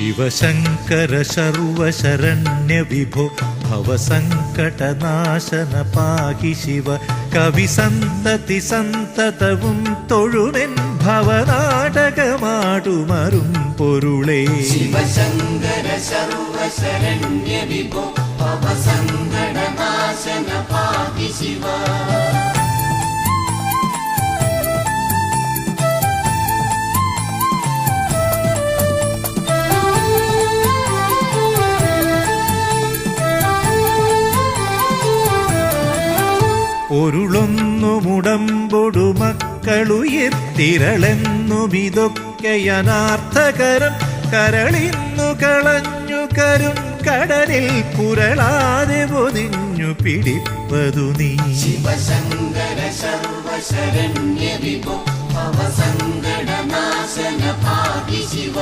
ശിവശങ്കര സർവശരണ്യ വിഭോ ഭവസങ്കടനാശന പാഹി ശിവ കവിസന്തതി സന്തതവും തൊഴുമെൻ ഭവനാടകമാടുമറും പൊരുളേ. ശിവശങ്കര സർവശരണ്യ വിഭോ ഭവസങ്കടനാശന പാഹി ശിവ. പൊരുളൊന്നുമുടമ്പൊടു മക്കളുയർത്തിരളെന്നുമിതൊക്കെയനാർത്ഥകരം കരളിന്നു കളഞ്ഞു കരും കടലിൽ പുരളാതെ പൊതിഞ്ഞു പിടിപ്പതു നീ. ശിവശങ്കര സർവശരണ്യ വിഭോ ഭവസങ്കടനാശന പാഹി ശിവ.